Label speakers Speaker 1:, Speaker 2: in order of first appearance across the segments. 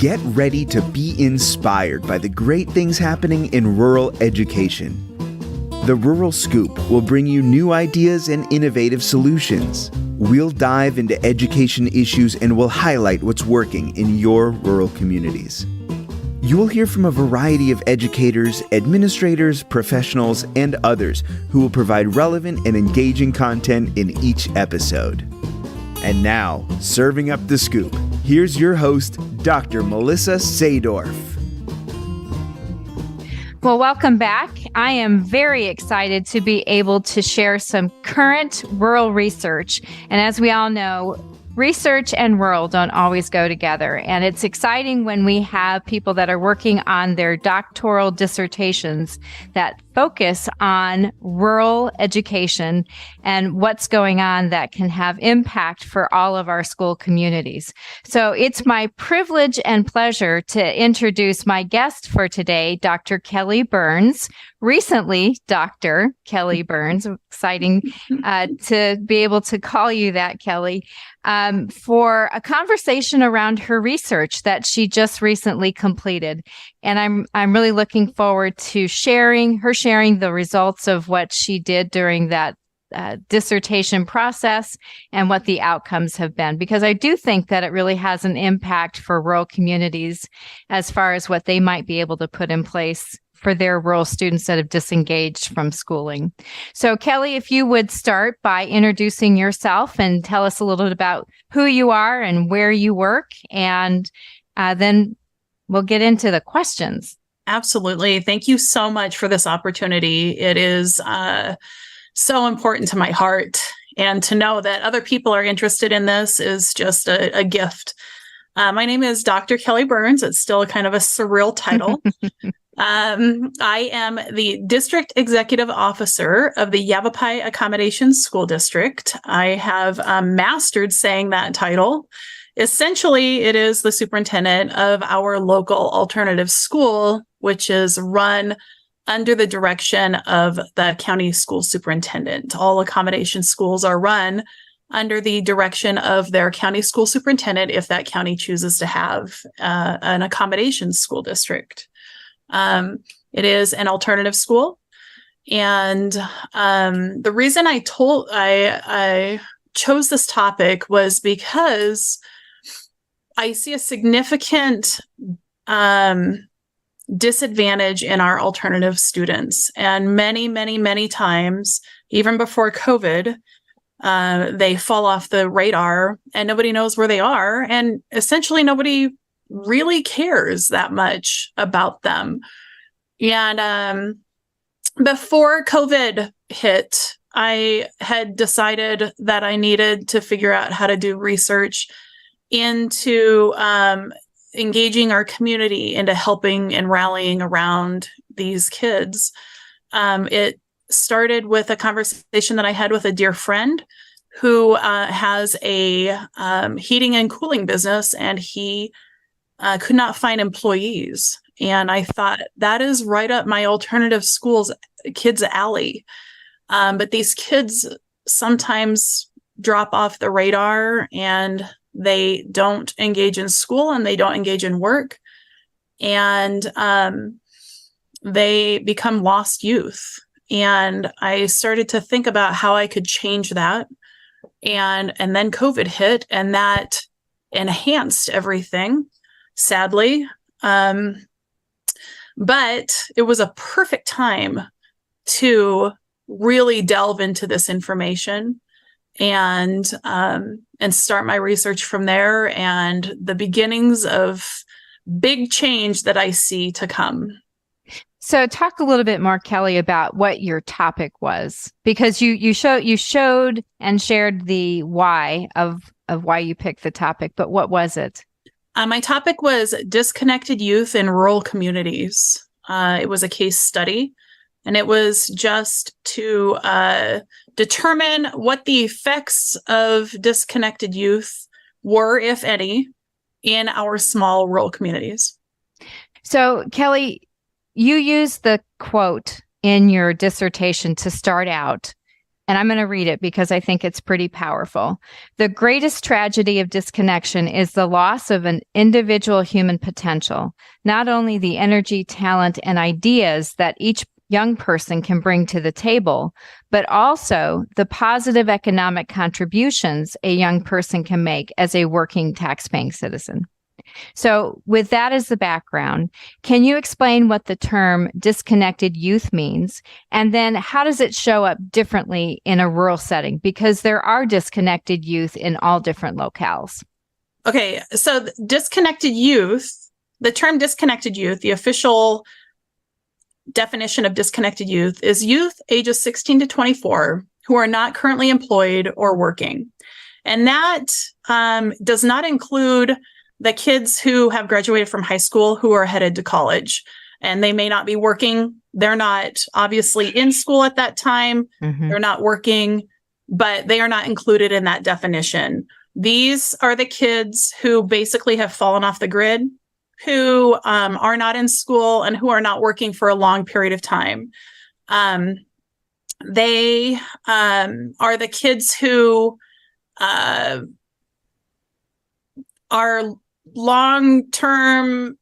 Speaker 1: Get ready to be inspired by the great things happening in rural education. The Rural Scoop will bring you new ideas and innovative solutions. We'll dive into education issues and we'll highlight what's working in your rural communities. You will hear from a variety of educators, administrators, professionals, and others who will provide relevant and engaging content in each episode. And now, serving up the scoop, here's your host, Dr. Melissa Sadorf.
Speaker 2: Well, welcome back. I am very excited to be able to share some current rural research. And as we all know, research and rural don't always go together. And it's exciting when we have people that are working on their doctoral dissertations that focus on rural education and what's going on that can have impact for all of our school communities. So it's my privilege and pleasure to introduce my guest for today, Dr. Kellie Burns. Recently, Dr. Kellie Burns, exciting to be able to call you that, Kellie, for a conversation around her research that she just recently completed. And I'm really looking forward to sharing the results of what she did during that dissertation process and what the outcomes have been, because I do think that it really has an impact for rural communities as far as what they might be able to put in place for their rural students that have disengaged from schooling. So Kellie, if you would start by introducing yourself and tell us a little bit about who you are and where you work, and then we'll get into the questions.
Speaker 3: Absolutely. Thank you so much for this opportunity. It is so important to my heart, and to know that other people are interested in this is just a gift. My name is Dr. Kellie Burns. It's still kind of a surreal title. I am the District Executive Officer of the Yavapai Accommodation School District. I have mastered saying that title. Essentially, it is the superintendent of our local alternative school, which is run under the direction of the county school superintendent. All accommodation schools are run under the direction of their county school superintendent if that county chooses to have an accommodation school district. It is an alternative school. And the reason I chose this topic was because I see a significant disadvantage in our alternative students. And many times, even before COVID, they fall off the radar and nobody knows where they are. And essentially nobody really cares that much about them. And before COVID hit, I had decided that I needed to figure out how to do research into engaging our community into helping and rallying around these kids. It started with a conversation that I had with a dear friend who has a heating and cooling business, and he could not find employees. And I thought, that is right up my alternative schools kids' alley. But these kids sometimes drop off the radar, and they don't engage in school and they don't engage in work. And they become lost youth. And I started to think about how I could change that. And then COVID hit, and that enhanced everything, sadly. But it was a perfect time to really delve into this information and start my research from there, and the beginnings of big change that I see to come.
Speaker 2: So talk a little bit more, Kellie, about what your topic was, because you showed and shared the why of why you picked the topic, but what was it?
Speaker 3: My topic was disconnected youth in rural communities. It was a case study, and it was just to determine what the effects of disconnected youth were, if any, in our small rural communities.
Speaker 2: So, Kellie, you used the quote in your dissertation to start out And I'm going to read it because I think it's pretty powerful. The greatest tragedy of disconnection is the loss of an individual human potential, not only the energy, talent, and ideas that each young person can bring to the table, but also the positive economic contributions a young person can make as a working tax-paying citizen. So with that as the background, can you explain what the term disconnected youth means? And then how does it show up differently in a rural setting? Because there are disconnected youth in all different locales.
Speaker 3: Okay, so disconnected youth, the term disconnected youth, the official definition of disconnected youth is youth ages 16 to 24 who are not currently employed or working. And that does not include the kids who have graduated from high school who are headed to college, and they may not be working. They're not obviously in school at that time. Mm-hmm. They're not working, but they are not included in that definition. These are the kids who basically have fallen off the grid, who are not in school and who are not working for a long period of time. They are the kids who are long-term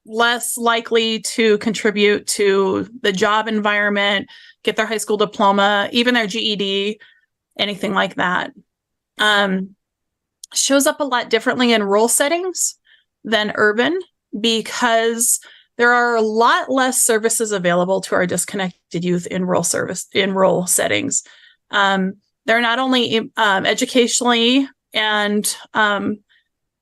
Speaker 3: less likely to contribute to the job environment, get their high school diploma, even their GED, anything like that. Shows up a lot differently in rural settings than urban because there are a lot less services available to our disconnected youth in rural settings. They're not only educationally and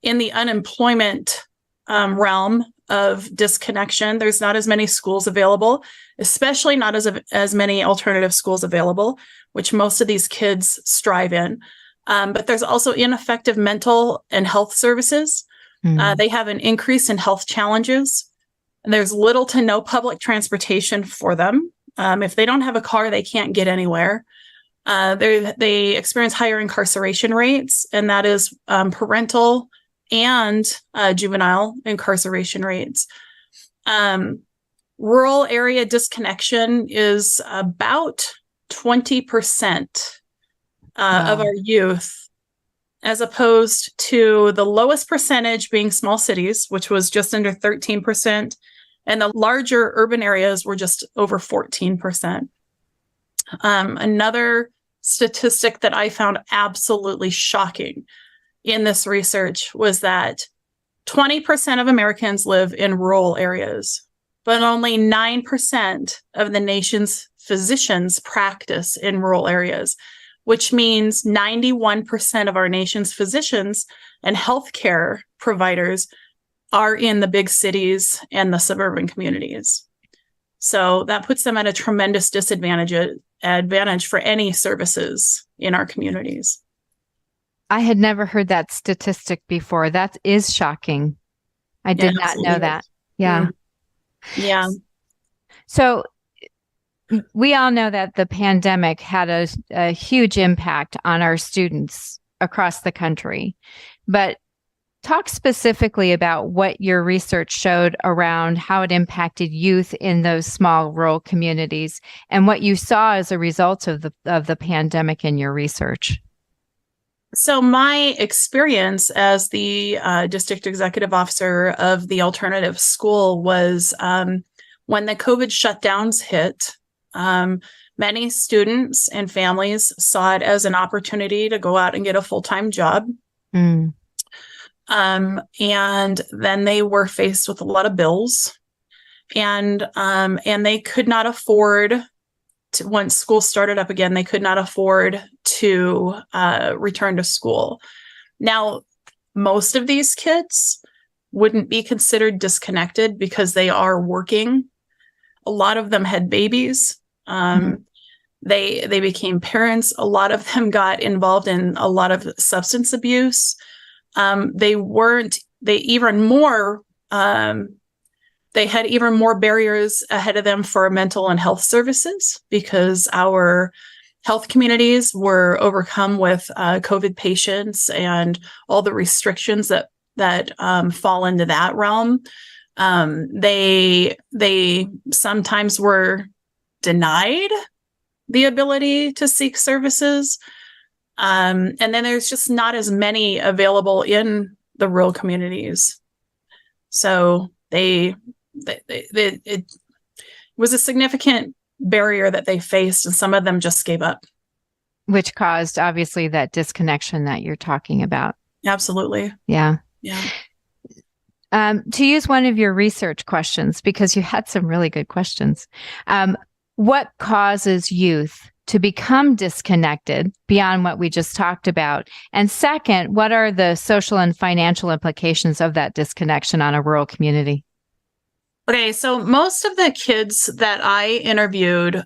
Speaker 3: in the unemployment realm of disconnection, there's not as many schools available, especially not as many alternative schools available, which most of these kids strive in. But there's also ineffective mental and health services. They have an increase in health challenges, and there's little to no public transportation for them. If they don't have a car, they can't get anywhere. They experience higher incarceration rates, and that is parental and juvenile incarceration rates. Rural area disconnection is about 20% of our youth, as opposed to the lowest percentage being small cities, which was just under 13%, and the larger urban areas were just over 14%. Another statistic that I found absolutely shocking in this research was that 20% of Americans live in rural areas, but only 9% of the nation's physicians practice in rural areas, which means 91% of our nation's physicians and healthcare providers are in the big cities and the suburban communities. So that puts them at a tremendous advantage for any services in our communities. I
Speaker 2: had never heard that statistic before. That is shocking. I did not know that. Yeah.
Speaker 3: Yeah.
Speaker 2: So we all know that the pandemic had a huge impact on our students across the country, but talk specifically about what your research showed around how it impacted youth in those small rural communities and what you saw as a result of the pandemic in your research.
Speaker 3: So my experience as the district executive officer of the alternative school was when the COVID shutdowns hit, many students and families saw it as an opportunity to go out and get a full-time job. And then they were faced with a lot of bills, and they could not afford to, once school started up again, they could not afford to return to school. Now, most of these kids wouldn't be considered disconnected because they are working. A lot of them had babies. They became parents. A lot of them got involved in a lot of substance abuse. They had even more barriers ahead of them for mental and health services because our health communities were overcome with COVID patients and all the restrictions that fall into that realm. They sometimes were denied the ability to seek services. And then there's just not as many available in the rural communities. So it was a significant barrier that they faced, and some of them just gave up.
Speaker 2: Which caused, obviously, that disconnection that you're talking about.
Speaker 3: Absolutely.
Speaker 2: Yeah.
Speaker 3: Yeah.
Speaker 2: To use one of your research questions, because you had some really good questions, what causes youth to become disconnected beyond what we just talked about? And second, what are the social and financial implications of that disconnection on a rural community?
Speaker 3: Okay, so most of the kids that I interviewed,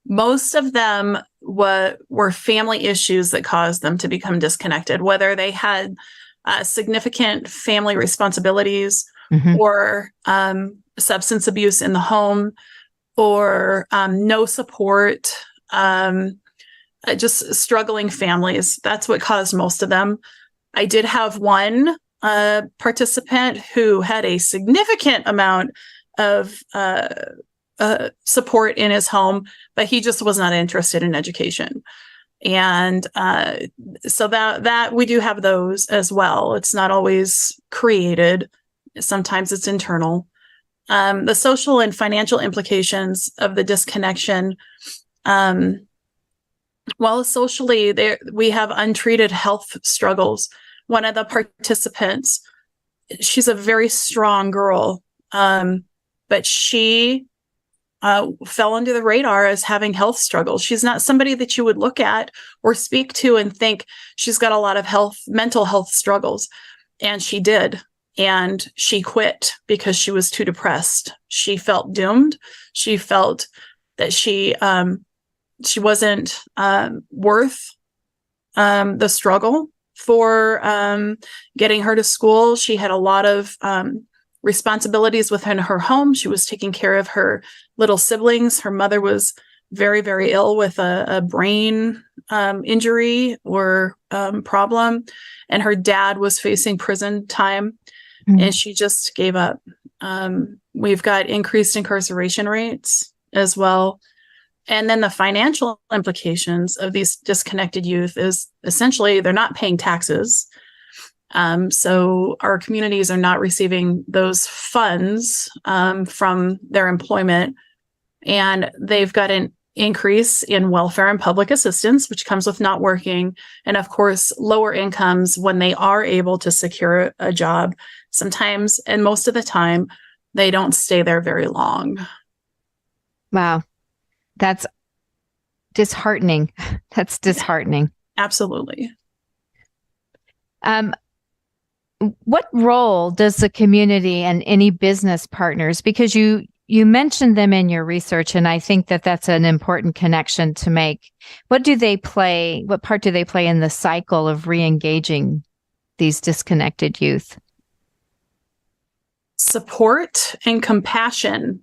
Speaker 3: most of them were family issues that caused them to become disconnected, whether they had significant family responsibilities or substance abuse in the home or no support, just struggling families. That's what caused most of them. I did have one participant who had a significant amount of support in his home, but he just was not interested in education. And so that we do have those as well. It's not always created. Sometimes it's internal. The social and financial implications of the disconnection. Well, socially, we have untreated health struggles. One of the participants, she's a very strong girl, but she fell under the radar as having health struggles. She's not somebody that you would look at or speak to and think she's got a lot of mental health struggles. And she did. And she quit because she was too depressed. She felt doomed. She felt that she wasn't worth the struggle for getting her to school. She had a lot of responsibilities within her home. She was taking care of her little siblings. Her mother was very, very ill with a brain injury or problem. And her dad was facing prison time. And she just gave up. We've got increased incarceration rates as well. And then the financial implications of these disconnected youth is essentially they're not paying taxes. So our communities are not receiving those funds from their employment. And they've got an increase in welfare and public assistance, which comes with not working. And of course, lower incomes when they are able to secure a job. Sometimes, and most of the time, they don't stay there very long.
Speaker 2: Wow. That's disheartening. That's disheartening.
Speaker 3: Absolutely.
Speaker 2: What role does the community and any business partners, because you mentioned them in your research, and I think that that's an important connection to make. What do they play? What part do they play in the cycle of re-engaging these disconnected youth? Support and compassion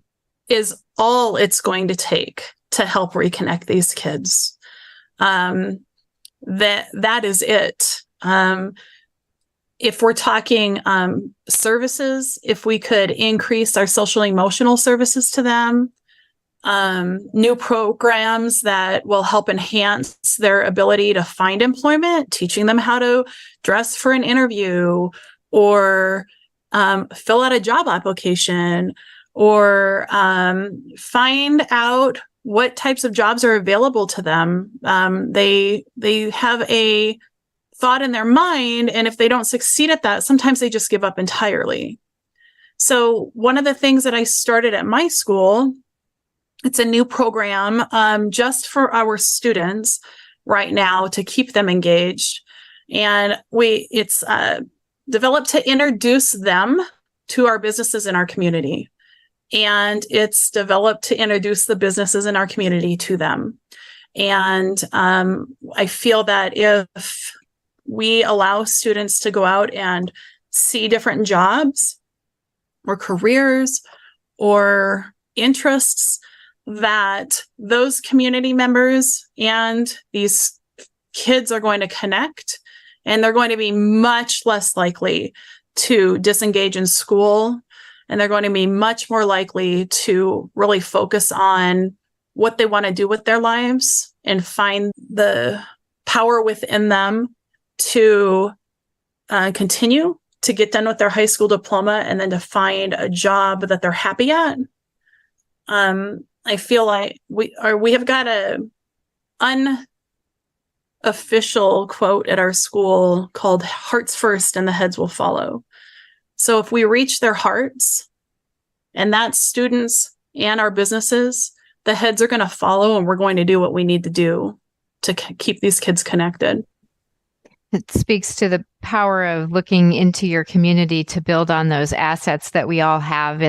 Speaker 2: is all it's going to take to help reconnect these kids. That is it. If we're talking services, if we could increase our social emotional services to them, new programs that will help enhance their ability to find employment, teaching them how to dress for an interview or fill out a job application or find out what types of jobs are available to them. They have a thought in their mind, and if they don't succeed at that, sometimes they just give up entirely. So one of the things that I started at my school, it's a new program just for our students right now to keep them engaged. And it's developed to introduce them to our businesses in our community. And it's developed to introduce the businesses in our community to them. And I feel that if we allow students to go out and see different jobs or careers or interests, that those community members and these kids are going to connect, and they're going to be much less likely to disengage in school, and they're going to be much more likely to really focus on
Speaker 3: what they want to do with their lives and find the power within them to continue to get done with their high school diploma and then to find a job that they're happy at. I feel like we have got a unofficial quote at our school called "Hearts first and the heads will follow." So if we reach their hearts, and that's students and our businesses, the heads are going to follow, and we're going to do what we need to do to keep these kids connected.
Speaker 2: It speaks to the power of looking into your community to build on those assets that we all have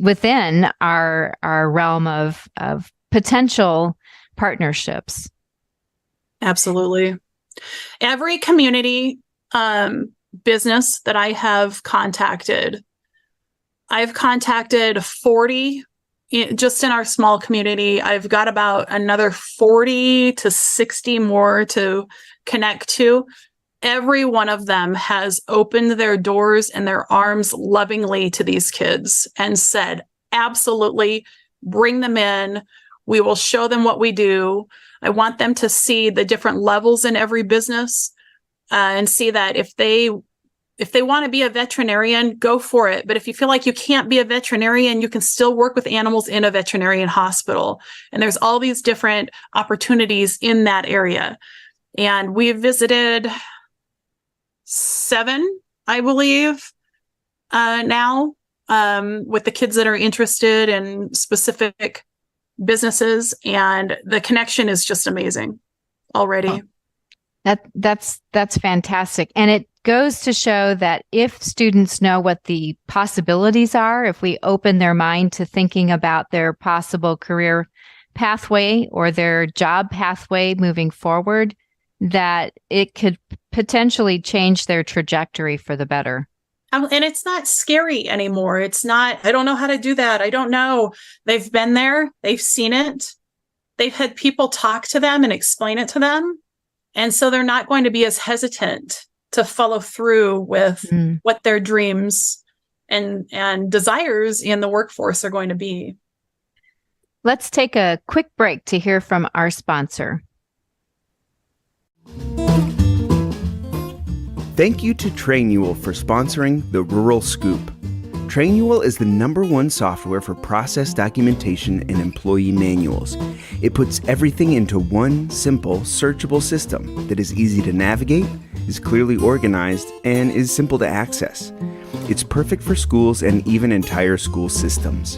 Speaker 2: within our realm of potential partnerships. Absolutely.
Speaker 3: Every community business that I have contacted, I've contacted 40 just in our small community. I've got about another 40 to 60 more to connect to. Every one of them has opened their doors and their arms lovingly to these kids and said, absolutely, bring them in. We will show them what we do. I want them to see the different levels in every business and see that if they want to be a veterinarian, go for it. But if you feel like you can't be a veterinarian, you can still work with animals in a veterinarian hospital. And there's all these different opportunities in that area. And we've visited 7, I believe, now with the kids that are interested in specific businesses. And the connection is just amazing already.
Speaker 2: Oh, that's fantastic. And it goes to show that if students know what the possibilities are, if we open their mind to thinking about their possible career pathway or their job pathway moving forward, that it could potentially change their trajectory for the better.
Speaker 3: And it's not scary anymore. It's not, I don't know how to do that. I don't know. They've been there. They've seen it. They've had people talk to them and explain it to them. And so they're not going to be as hesitant to follow through with what their dreams and desires in the workforce are going to be.
Speaker 2: Let's take a quick break to hear from our sponsor.
Speaker 1: Thank you to Trainual for sponsoring the Rural Scoop. Trainual is the #1 software for process documentation and employee manuals. It puts everything into one simple, searchable system that is easy to navigate, is clearly organized, and is simple to access. It's perfect for schools and even entire school systems.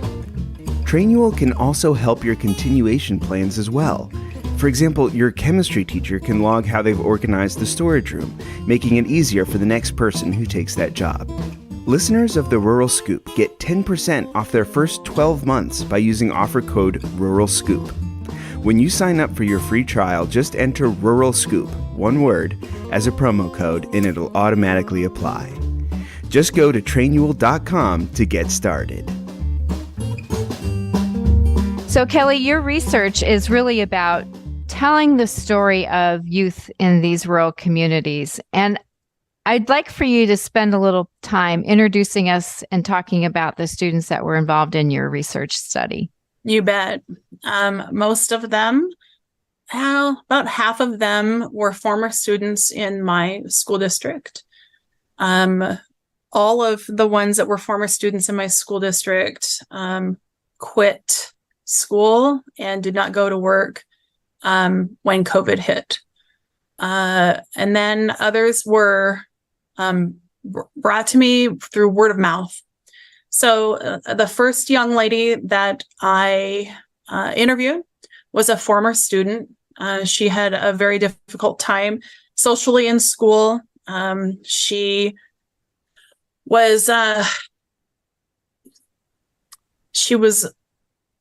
Speaker 1: Trainual can also help your continuation plans as well. For example, your chemistry teacher can log how they've organized the storage room, making it easier for the next person who takes that job. Listeners of the Rural Scoop get 10% off their first 12 months by using offer code RuralScoop. When you sign up for your free trial, just enter Rural Scoop, one word, as a promo code and it'll automatically apply. Just go to trainual.com to get started.
Speaker 2: So Kellie, your research is really about telling the story of youth in these rural communities. And I'd like for you to spend a little time introducing us and talking about the students that were involved in your research study.
Speaker 3: You bet. Most of them, about half of them were former students in my school district. All of the ones that were former students in my school district quit school and did not go to work when COVID hit. And then others were brought to me through word of mouth. So the first young lady that I interviewed was a former student. She had a very difficult time socially in school. She was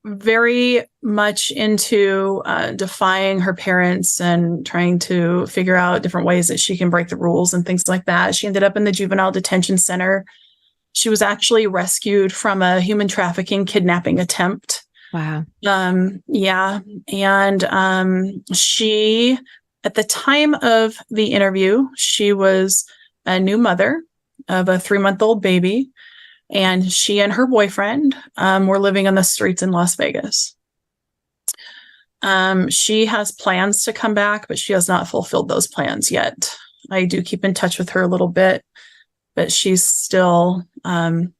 Speaker 3: very much into defying her parents and trying to figure out different ways that she can break the rules and things like that. She ended up in the juvenile detention center. She was actually rescued from a human trafficking kidnapping attempt.
Speaker 2: Wow.
Speaker 3: Yeah. And she, at the time of the interview, she was a new mother of a 3-month-old baby. And she and her boyfriend were living on the streets in Las Vegas. She has plans to come back, but she has not fulfilled those plans yet. I do keep in touch with her a little bit, but she still hasn't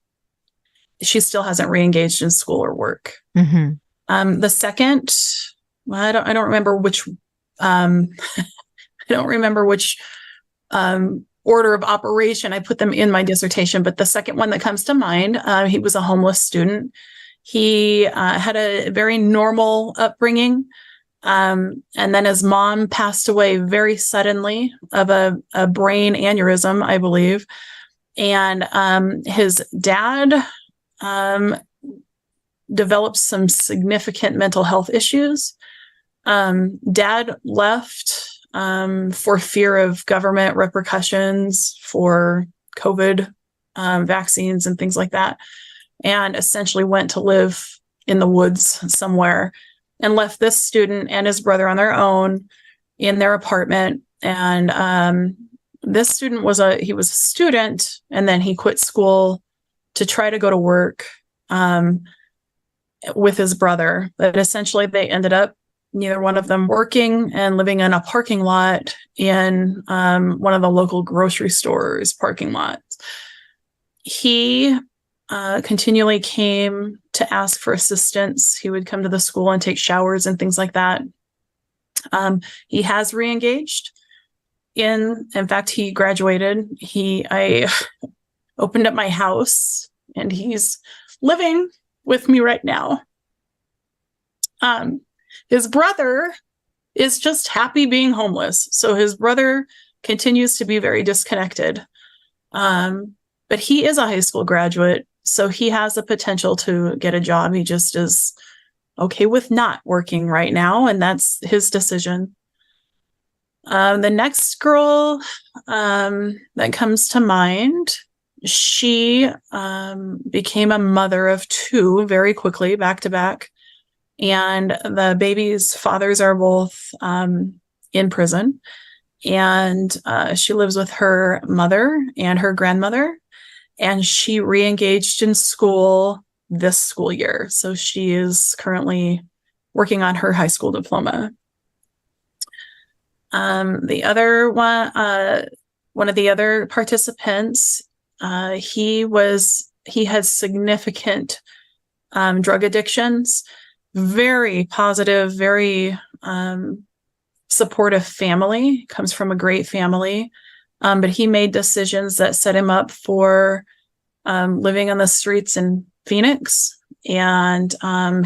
Speaker 3: reengaged in school or work.
Speaker 2: Mm-hmm.
Speaker 3: The second, well, I don't remember which, I don't remember which order of operation I put them in my dissertation, but the second one that comes to mind, he was a homeless student. He had a very normal upbringing. And then his mom passed away very suddenly of a brain aneurysm, I believe. And his dad developed some significant mental health issues. Dad left for fear of government repercussions for COVID vaccines and things like that, and essentially went to live in the woods somewhere and left this student and his brother on their own in their apartment. And this student was a student, and then he quit school to try to go to work with his brother. But essentially they ended up, neither one of them working and living in a parking lot in one of the local grocery stores parking lots. He continually came to ask for assistance. He would come to the school and take showers and things like that. He has reengaged. In fact, he graduated. I opened up my house, and he's living with me right now. His brother is just happy being homeless. So his brother continues to be very disconnected. But he is a high school graduate, so he has the potential to get a job. He just is okay with not working right now, and that's his decision. The next girl that comes to mind, she became a mother of two very quickly, back to back. And the baby's fathers are both in prison. And she lives with her mother and her grandmother. And she reengaged in school this school year. So she is currently working on her high school diploma. The other one of the other participants, he had significant drug addictions, very positive, very supportive family, comes from a great family. But he made decisions that set him up for living on the streets in Phoenix. And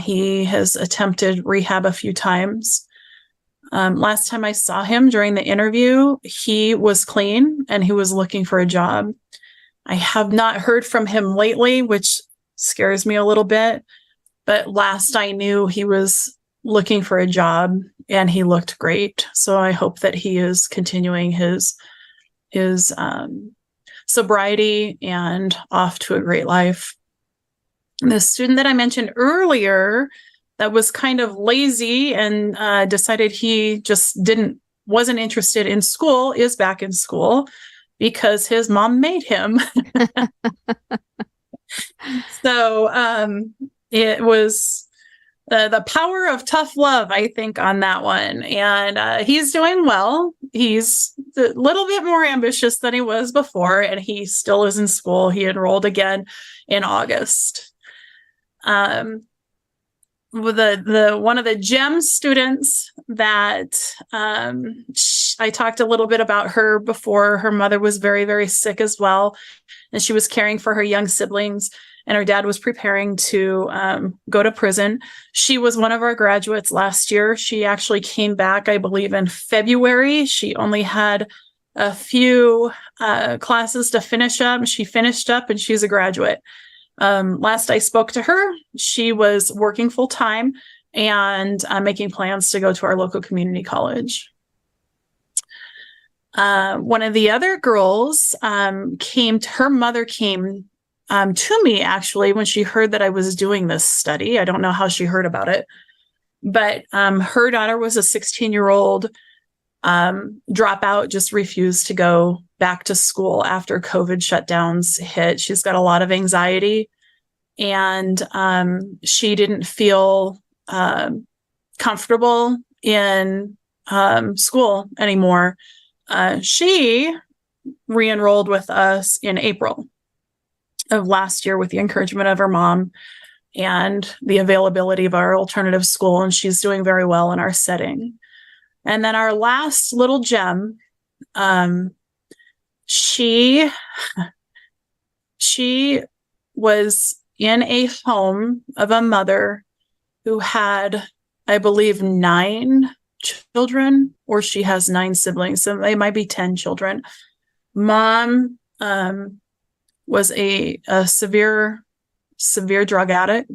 Speaker 3: he has attempted rehab a few times. Last time I saw him during the interview, he was clean and he was looking for a job. I have not heard from him lately, which scares me a little bit. But last I knew, he was looking for a job and he looked great. So I hope that he is continuing his sobriety and off to a great life. And the student that I mentioned earlier that was kind of lazy and decided he just wasn't interested in school is back in school because his mom made him. So it was the power of tough love, I think, on that one. And he's doing well. He's a little bit more ambitious than he was before, and he still is in school. He enrolled again in August. The one of the GEM students that I talked a little bit about her before. Her mother was very, very sick as well, and she was caring for her young siblings, and her dad was preparing to go to prison. She was one of our graduates last year. She actually came back, I believe, in February. She only had a few classes to finish up. She finished up and she's a graduate. Last I spoke to her, she was working full time and making plans to go to our local community college. One of the other girls her mother came to me actually when she heard that I was doing this study. I don't know how she heard about it, but her daughter was a 16-year-old dropout, just refused to go back to school after COVID shutdowns hit. She's got a lot of anxiety, and she didn't feel comfortable in school anymore. She re-enrolled with us in April of last year with the encouragement of her mom and the availability of our alternative school, and she's doing very well in our setting. And then our last little gem, she was in a home of a mother who had, I believe, 9 children, or she has 9 siblings, so they might be 10 children. Mom was a severe drug addict,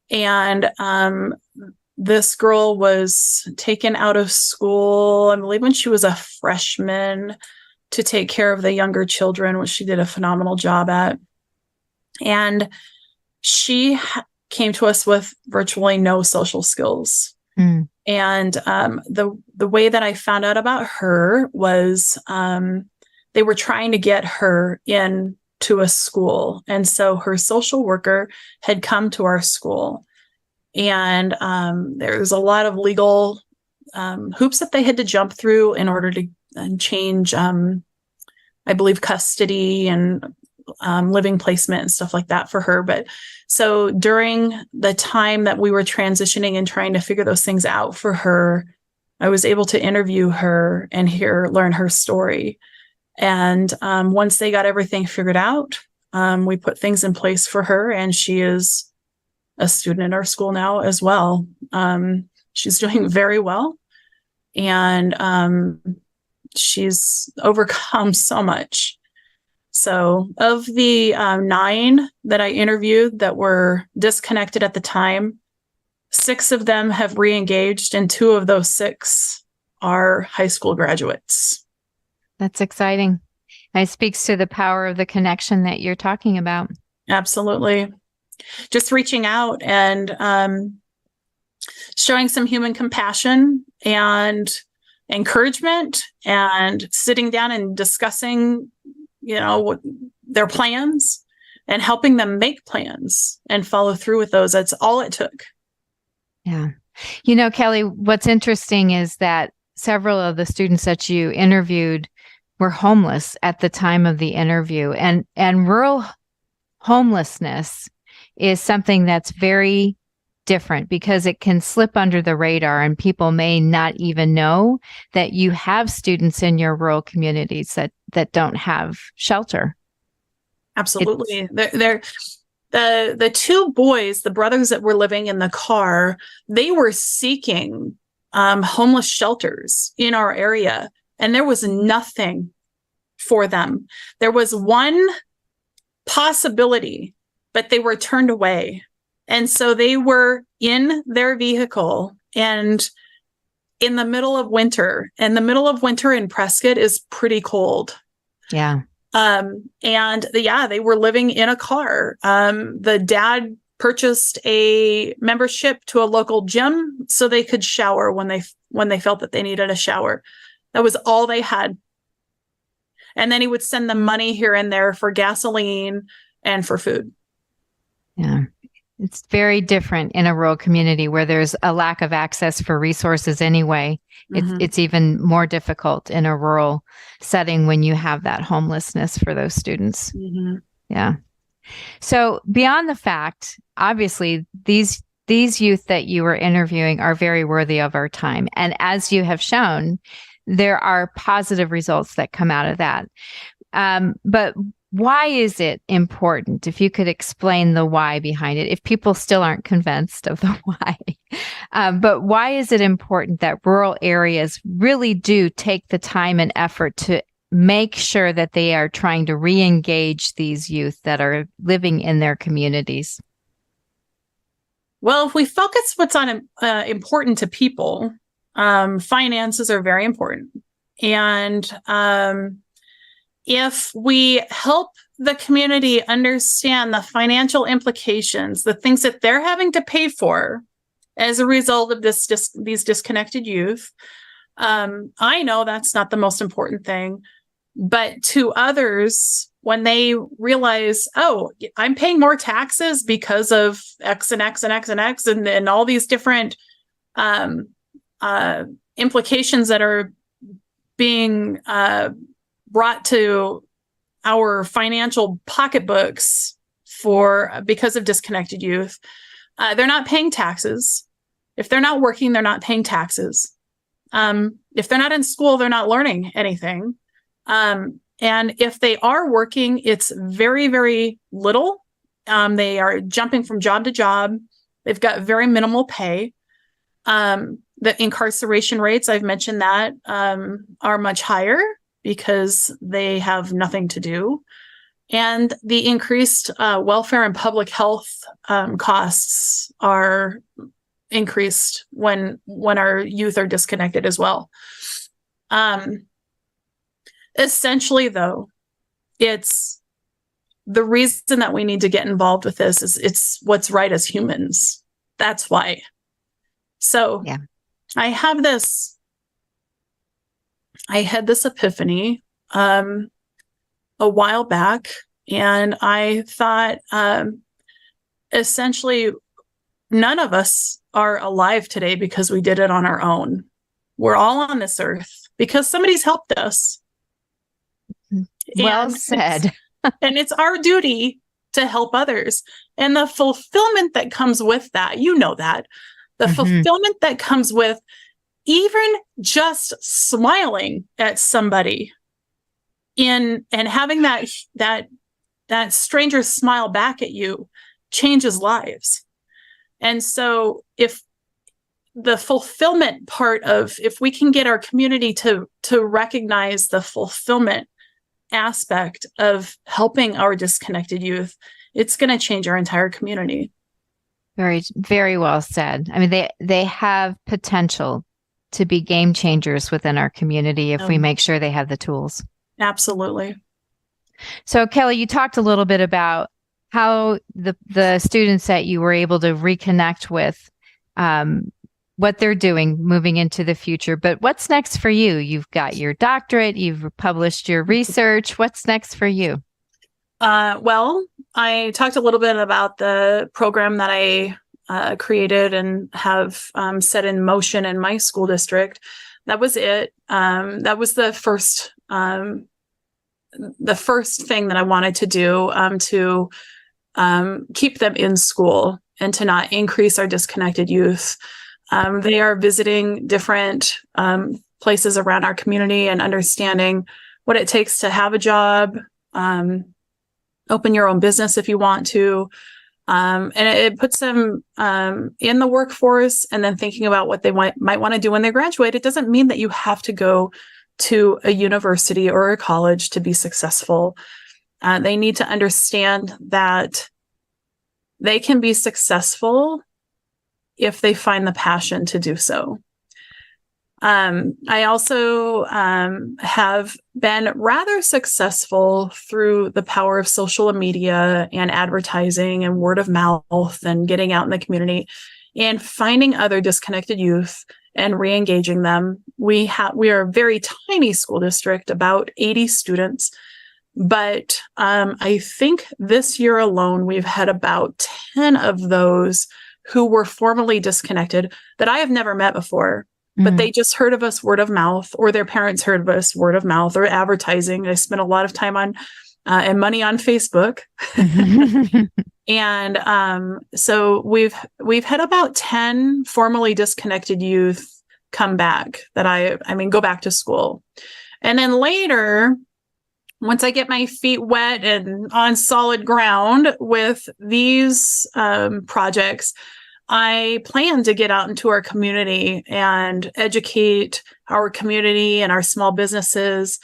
Speaker 3: and this girl was taken out of school, I believe, when she was a freshman to take care of the younger children, which she did a phenomenal job at. And she came to us with virtually no social skills. Mm. And the way that I found out about her was they were trying to get her into a school. And so her social worker had come to our school. And there's a lot of legal hoops that they had to jump through in order to change, I believe, custody and living placement and stuff like that for her. But so during the time that we were transitioning and trying to figure those things out for her, I was able to interview her and learn her story. And once they got everything figured out, we put things in place for her, and she is a student in our school now as well. She's doing very well, and she's overcome so much. So of the 9 that I interviewed that were disconnected at the time, 6 of them have re-engaged, and 2 of those 6 are high school graduates.
Speaker 2: That's exciting. It speaks to the power of the connection that you're talking about.
Speaker 3: Absolutely. Just reaching out and showing some human compassion and encouragement, and sitting down and discussing, their plans and helping them make plans and follow through with those. That's all it took.
Speaker 2: Yeah. Kellie, what's interesting is that several of the students that you interviewed were homeless at the time of the interview, and rural homelessness is something that's very different because it can slip under the radar, and people may not even know that you have students in your rural communities that don't have shelter.
Speaker 3: Absolutely. They're the 2 boys, the brothers that were living in the car, they were seeking homeless shelters in our area, and there was nothing for them. There was one possibility, but they were turned away. And so they were in their vehicle, and in the middle of winter, and the middle of winter in Prescott is pretty cold.
Speaker 2: Yeah.
Speaker 3: They were living in a car. The dad purchased a membership to a local gym so they could shower when they felt that they needed a shower. That was all they had. And then he would send them money here and there for gasoline and for food.
Speaker 2: Yeah. It's very different in a rural community where there's a lack of access for resources anyway. Mm-hmm. It's even more difficult in a rural setting when you have that homelessness for those students. Mm-hmm. Yeah. So beyond the fact, obviously, these youth that you were interviewing are very worthy of our time. And as you have shown, there are positive results that come out of that. But why is it important? If you could explain the why behind it, if people still aren't convinced of the why. But why is it important that rural areas really do take the time and effort to make sure that they are trying to re-engage these youth that are living in their communities?
Speaker 3: Well, if we focus what's on important to people, finances are very important. And if we help the community understand the financial implications, the things that they're having to pay for as a result of these disconnected youth, I know that's not the most important thing, but to others, when they realize, oh, I'm paying more taxes because of X and X and X and X and all these different implications that are being brought to our financial pocketbooks because of disconnected youth. They're not paying taxes. If they're not working, they're not paying taxes. If they're not in school, they're not learning anything. And if they are working, it's very, very little. They are jumping from job to job. They've got very minimal pay. The incarceration rates, I've mentioned that, are much higher because they have nothing to do. And the increased welfare and public health costs are increased when our youth are disconnected as well. Essentially, though, it's the reason that we need to get involved with this is it's what's right as humans. That's why. So yeah. I had this epiphany a while back, and I thought essentially none of us are alive today because we did it on our own. We're all on this earth because somebody's helped us.
Speaker 2: Well said.
Speaker 3: And it's our duty to help others. And the fulfillment that comes with that, you know that. The fulfillment that comes with even just smiling at somebody and having that stranger smile back at you changes lives. And so if the fulfillment part of, if we can get our community to recognize the fulfillment aspect of helping our disconnected youth, it's going to change our entire community.
Speaker 2: Very, very well said. I mean, they have potential to be game changers within our community if we make sure they have the tools.
Speaker 3: Absolutely.
Speaker 2: So, Kellie, you talked a little bit about how the students that you were able to reconnect with, what they're doing moving into the future. But what's next for you? You've got your doctorate, you've published your research. What's next for you?
Speaker 3: Well, I talked a little bit about the program that I created and have set in motion in my school district. That was it. That was the first thing that I wanted to do to keep them in school and to not increase our disconnected youth. They are visiting different places around our community and understanding what it takes to have a job, open your own business if you want to. And it puts them in the workforce and then thinking about what they might want to do when they graduate. It doesn't mean that you have to go to a university or a college to be successful. They need to understand that they can be successful if they find the passion to do so. I also have been rather successful through the power of social media and advertising and word of mouth and getting out in the community and finding other disconnected youth and re-engaging them. We are a very tiny school district, about 80 students, but I think this year alone, we've had about 10 of those who were formerly disconnected that I have never met before, but they just heard of us word of mouth, or their parents heard of us word of mouth, or advertising. I spent a lot of time on and money on Facebook. And so we've had about 10 formerly disconnected youth come back that go back to school. And then later, once I get my feet wet and on solid ground with these projects, I plan to get out into our community and educate our community and our small businesses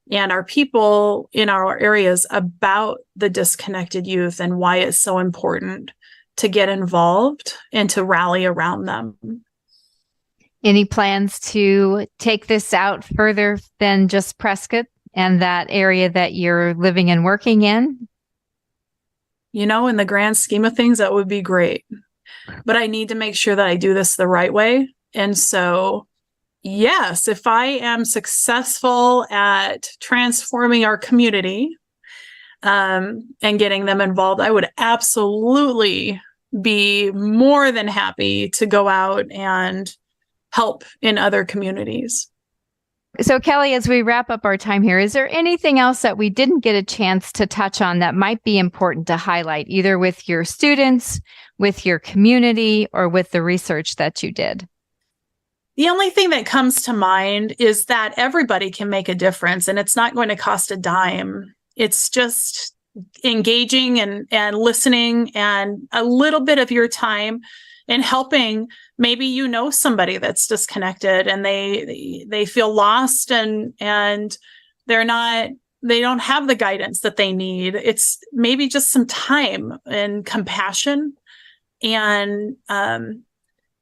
Speaker 3: and our people in our areas about the disconnected youth and why it's so important to get involved and to rally around them.
Speaker 2: Any plans to take this out further than just Prescott and that area that you're living and working in?
Speaker 3: You know, in the grand scheme of things, that would be great. But I need to make sure that I do this the right way. And so, yes, if I am successful at transforming our community and getting them involved, I would absolutely be more than happy to go out and help in other communities.
Speaker 2: So, Kellie, as we wrap up our time here, is there anything else that we didn't get a chance to touch on that might be important to highlight, either with your students, with your community, or with the research that you did?
Speaker 3: The only thing that comes to mind is that everybody can make a difference, and it's not going to cost a dime. It's just engaging and listening and a little bit of your time and helping. Maybe you know somebody that's disconnected and they feel lost and they don't have the guidance that they need. It's maybe just some time and compassion, and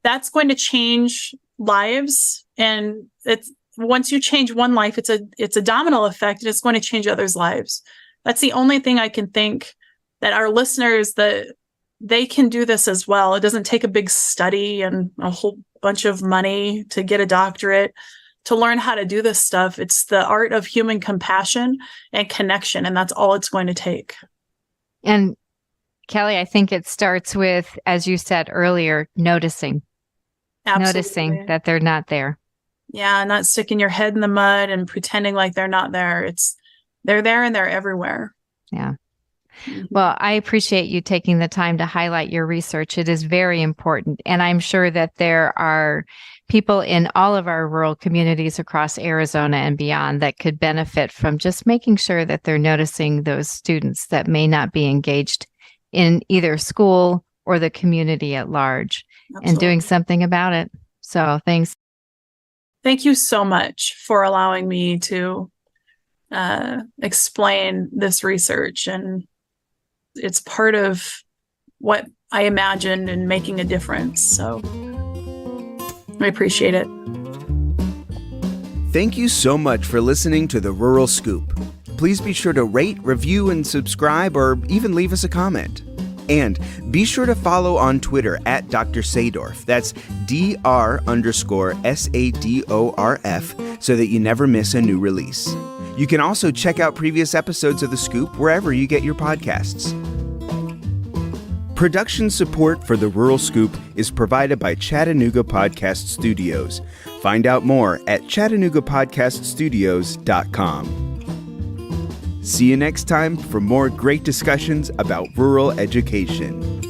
Speaker 3: that's going to change lives. And it's once you change one life, it's a domino effect, and it's going to change others' lives. That's the only thing I can think that our listeners, that they can do this as well. It doesn't take a big study and a whole bunch of money to get a doctorate to learn how to do this stuff. It's the art of human compassion and connection, and that's all it's going to take.
Speaker 2: And Kellie, I think it starts with, as you said earlier, noticing.
Speaker 3: Absolutely.
Speaker 2: Noticing that they're not there.
Speaker 3: Yeah, not sticking your head in the mud and pretending like they're not there. They're there and they're everywhere.
Speaker 2: Yeah. Well, I appreciate you taking the time to highlight your research. It is very important. And I'm sure that there are people in all of our rural communities across Arizona and beyond that could benefit from just making sure that they're noticing those students that may not be engaged in either school or the community at large. Absolutely. And doing something about it. So thanks.
Speaker 3: Thank you so much for allowing me to explain this research. And it's part of what I imagined in making a difference. So I appreciate it.
Speaker 1: Thank you so much for listening to The Rural Scoop. Please be sure to rate, review, and subscribe, or even leave us a comment. And be sure to follow on Twitter at Dr. Sadorf. That's Dr_SADORF, so that you never miss a new release. You can also check out previous episodes of The Scoop wherever you get your podcasts. Production support for The Rural Scoop is provided by Chattanooga Podcast Studios. Find out more at ChattanoogaPodcastStudios.com. See you next time for more great discussions about rural education.